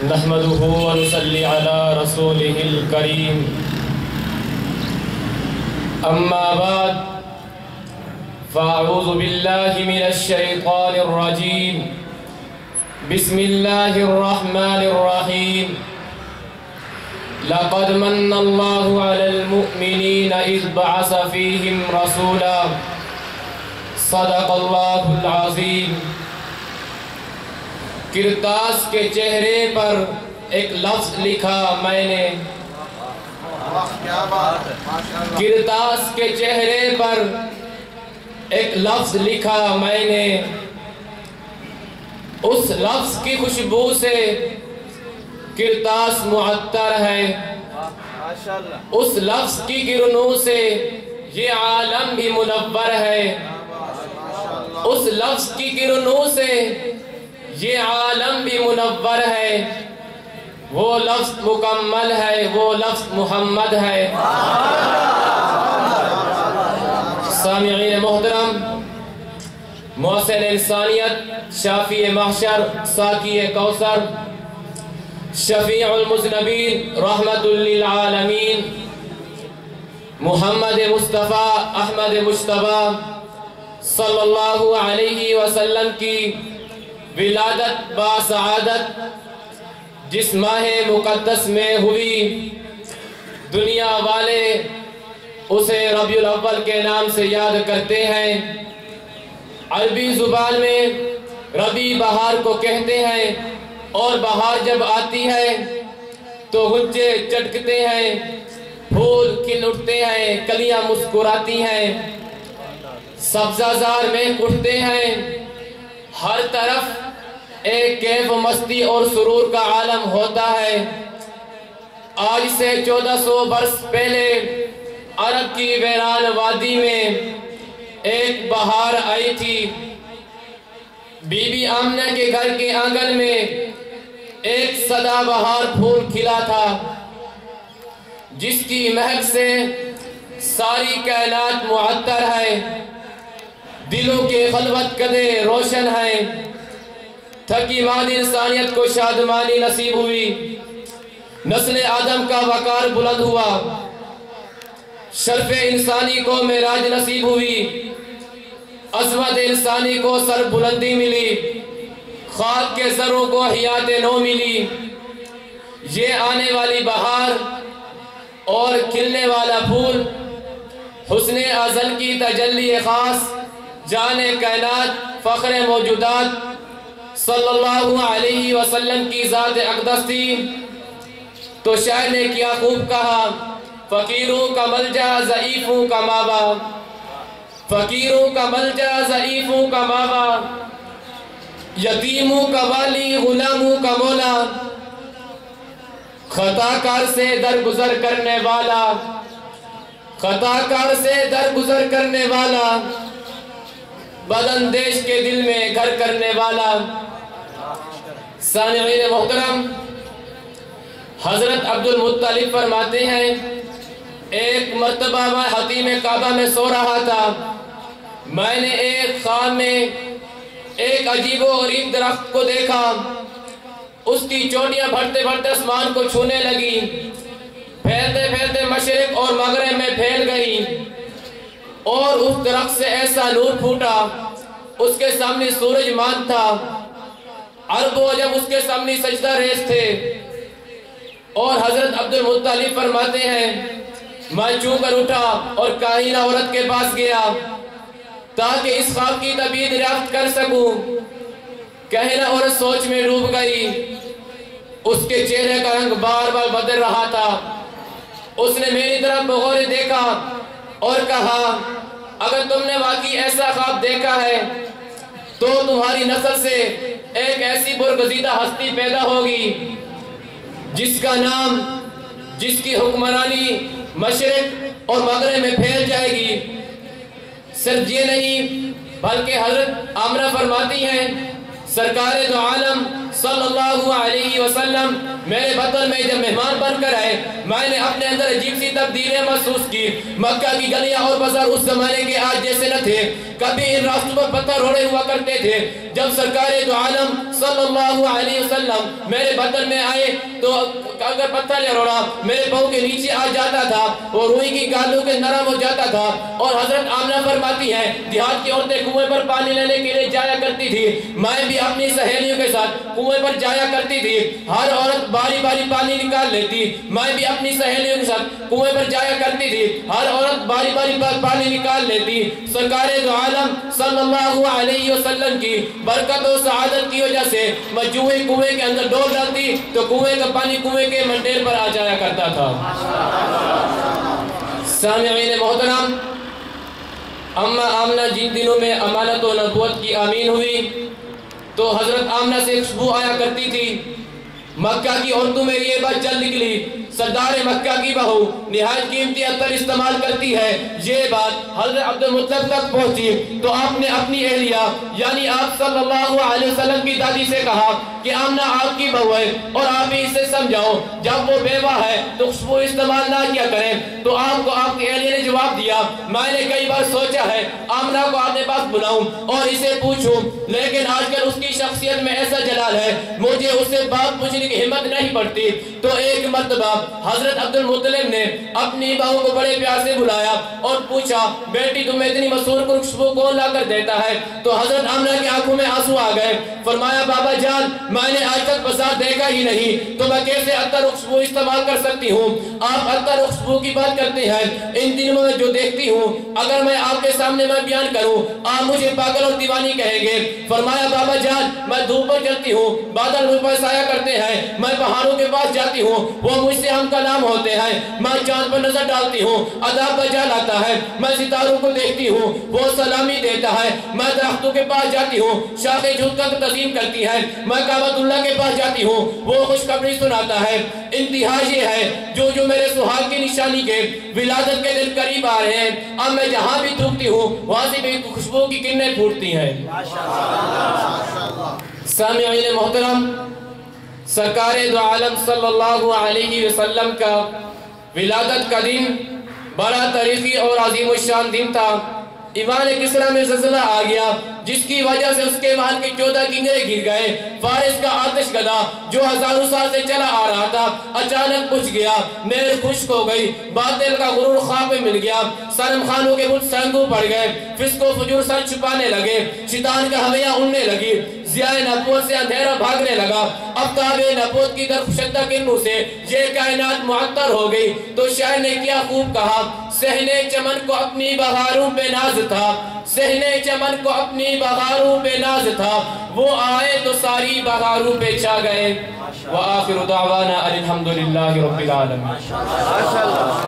نحمده ونصلي على رسوله الكريم أما بعد فأعوذ بالله من الشيطان الرجيم بسم الله الرحمن الرحيم لقد من الله على المؤمنين إذ بعث فيهم رسولا صدق الله العظيم۔ کرتاس کے چہرے پر ایک لفظ لکھا میں نے، کرتاس کے چہرے پر ایک لفظ لکھا میں نے، اس لفظ کی خوشبو سے کرتاس معطر ہے، اس لفظ کی کرنوں سے یہ عالم بھی منور ہے، اس لفظ کی کرنوں سے یہ عالم بھی منور ہے، وہ لفظ مکمل ہے، وہ لفظ محمد ہے۔ سامعین محترم، محسن انسانیت، شافی محشر، ساقی کوثر، شفیع المذنبین، رحمت للعالمین، محمد مصطفی احمد مجتبی صلی اللہ علیہ وسلم کی ولادت باسعادت جس ماہ مقدس میں ہوئی، دنیا والے اسے ربیع الاول کے نام سے یاد کرتے ہیں۔ عربی زبان میں ربیع بہار کو کہتے ہیں، اور بہار جب آتی ہے تو غنچے چٹکتے ہیں، پھول کھل اٹھتے ہیں، کلیاں مسکراتی ہیں، سبزہ زار میں اٹھتے ہیں، ہر طرف ایک کیف و مستی اور سرور کا عالم ہوتا ہے۔ آج سے 1400 برس پہلے عرب کی ویران وادی میں ایک بہار آئی تھی۔ بی بی آمنہ کے گھر کے آنگن میں ایک سدا بہار پھول کھلا تھا، جس کی مہک سے ساری کائنات معطر ہے، دلوں کے خلوت کدے روشن ہیں، تھکی مالی انسانیت کو شادمانی نصیب ہوئی، نسل آدم کا وقار بلند ہوا، شرف انسانی کو معراج نصیب ہوئی، عظمت انسانی کو سر بلندی ملی، خاک کے سروں کو حیات نو ملی۔ یہ آنے والی بہار اور کھلنے والا پھول حسن ازل کی تجلی خاص، جان کائنات، فخر موجودات صلی اللہ علیہ وسلم کی ذات اقدس تھی۔ تو شاعر نے کیا خوب کہا، فقیروں کا ملجا ضعیفوں کا ماوا، فقیروں کا ملجا ضعیفوں کا ماوا، یتیموں کا والی غلاموں کا مولا، خطا کار سے درگزر کرنے والا، خطا کار سے درگزر کرنے والا، بداندیش کے دل میں گھر کرنے والا۔ سامعین محترم، حضرت عبد المطلب فرماتے ہیں، ایک مرتبہ میں حتیم کعبہ میں سو رہا تھا، میں نے ایک خواب میں ایک عجیب و غریب درخت کو دیکھا، اس کی چوٹیاں بڑھتے بڑھتے آسمان کو چھونے لگی، پھیلتے پھیلتے مشرق اور مغرب میں پھیل گئی، اور اس درخت سے ایسا نور پھوٹا، اس کے سامنے سورج مان تھا، عرب و عجم اس کے سامنے سجدہ ریز تھے۔ اور حضرت عبد المطلب فرماتے ہیں، میں چوں کر اٹھا اور کاہنہ عورت کے پاس گیا تاکہ اس خواب کی تعبیر دریافت کر سکوں۔ کاہنہ عورت سوچ میں ڈوب گئی، اس کے چہرے کا رنگ بار بار بدل رہا تھا۔ اس نے میری طرف بغور دیکھا اور کہا، اگر تم نے واقعی ایسا خواب دیکھا ہے تو تمہاری نسل سے ایک ایسی برگزیدہ ہستی پیدا ہوگی جس کا نام، جس کی حکمرانی مشرق اور مغرب میں پھیل جائے گی۔ صرف یہ نہیں بلکہ حضرت آمنہ فرماتی ہیں، سرکار دو عالم صلی اللہ علیہ وسلم میرے وطن میں جب مہمان بن کر آئے، میں نے اپنے اندر عجیب سی تبدیلیاں محسوس کی۔ مکہ کی گلیاں اور بازار اس زمانے کے آج جیسے نہ تھے، کبھی ان راستوں پر پتھر روڑے ہوا کرتے تھے۔ جب سرکار دو عالم صلی اللہ علیہ وسلم میرے وطن میں آئے تو اگر پتھر یا روڑا میرے پاؤں کے نیچے آ جاتا تھا، وہ روئی کی گالوں کے نرم ہو جاتا تھا۔ اور حضرت آمنہ فرماتی ہیں دیہات کی عورتیں کنویں پر پانی لینے کے لیے جایا کرتی تھی، میں بھی اپنی سہیلیوں کے ساتھ کنویں پر جایا کرتی تھی۔ ہر عورت باری باری پانی نکال لیتی، میں بھی اپنی سہیلیوں کے ساتھ کنویں پر جایا کرتی تھی، ہر عورت باری باری پانی نکال لیتی۔ سرکار دو عالم صلی اللہ علیہ وسلم کی برکت و سعادت کی وجہ سے میں جو ہی کنویں کے اندر ڈول ڈالتی تو کنویں کا پانی کنویں کے منڈیر پر آ جایا کرتا تھا۔ سامعین محترم، اما آمنہ جن دنوں میں امانت و نبوت کی آمین ہوئی تو حضرت آمنہ سے خوشبو آیا کرتی تھی۔ مکہ کی عورتوں میں یہ بات چل نکلی، سردار مکہ کی بہو نہایت قیمتی عطر استعمال کرتی ہے۔ یہ بات حضرت عبد المطلب تک پہنچی تو آپ نے اپنی اہلیہ یعنی آپ صلی اللہ علیہ وسلم کی دادی سے کہا کہ آمنہ آپ کی بہو ہے اور آپ ہی اسے سمجھاؤ، جب وہ بیوہ ہے تو خوشبو استعمال نہ کیا کریں۔ تو آپ کو آپ کی اہلیہ نے جواب دیا، میں نے کئی بار سوچا ہے آمنہ کو آپ کے پاس بلاؤں اور اسے پوچھوں، لیکن آج کل اس کی شخصیت میں ایسا جلال ہے مجھے اس سے بات پوچھنے کی ہمت نہیں پڑتی۔ تو ایک مرتبہ حضرت عبد المطلب نے اپنی بہو کو بڑے پیار سے بلایا اور پوچھا، بیٹی تمہیں اتنی مسرور خوشبو کون لا کر دیتا ہے؟ تو حضرت آمنہ کی آنکھوں میں آنسو آ گئے۔ فرمایا، بابا جان میں نے آج تک بازار دیکھا ہی نہیں تو میں کیسے عطر خوشبو استعمال کر سکتی ہوں؟ آپ عطر خوشبو کی بات کرتے ہیں، ان دنوں میں جو دیکھتی ہوں اگر میں آپ کے سامنے میں بیان کروں آپ مجھے پاگل اور دیوانی کہیں گے۔ فرمایا، بابا جان میں دھوپ پر چلتی ہوں، بادل مجھ پر سایہ کرتے ہیں، میں پہاڑوں کے پاس جاتی ہوں وہ مجھ سے ہم کلام ہوتے ہیں، میں چاند پر نظر ڈالتی ہوں عذاب بجا لاتا ہے، میں ستاروں کو دیکھتی ہوں وہ سلامی دیتا ہے، میں درختوں کے پاس جاتی ہوں شاخیں جھک کر تسلیم کرتی ہے، میں کعبۃ اللہ کے پاس جاتی ہوں وہ خوشخبری سناتا ہے۔ انتہا یہ ہے جو میرے سہاگ کی نشانی کے ولادت کے دن قریب آ رہے ہیں، اب میں جہاں بھی تھوکتی ہوں وہاں سے بھی خوشبو کی کرنیں پھوٹتی ہیں۔ سامعین محترم، سرکار دو عالم صلی اللہ علیہ وسلم کا ولادت کا دن بڑا تاریخی اور عظیم الشان دن تھا۔ ایوان کسرا میں زلزلہ آ گیا جس کی وجہ سے اس کے محل کے 14 کنگرے گر گئے۔ فارس کا آتش گدا جو ہزاروں سال سے چلا آ رہا تھا اچانک بجھ گیا، مہر خشک ہو گئی، باطل کا غرور خواب میں مل گیا، صنم خانوں کے بت سنگوں پڑ گئے، فسق و فجور سر چھپانے لگے، شیطان کا ہویاں اڑنے لگی، ضیاء نبوت سے اندھیرا بھاگنے لگا، آفتاب نبوت کی درخشدہ کرنوں سے یہ کائنات معطر ہو گئی۔ تو شاعر نے کیا خوب کہا، صحنے چمن کو اپنی بہاروں پہ ناز تھا، صحنے چمن کو اپنی بہاروں پہ ناز تھا، وہ آئے تو ساری بہاروں پہ چھا گئے۔ وآخر دعوانا الحمدللہ رب العالمین۔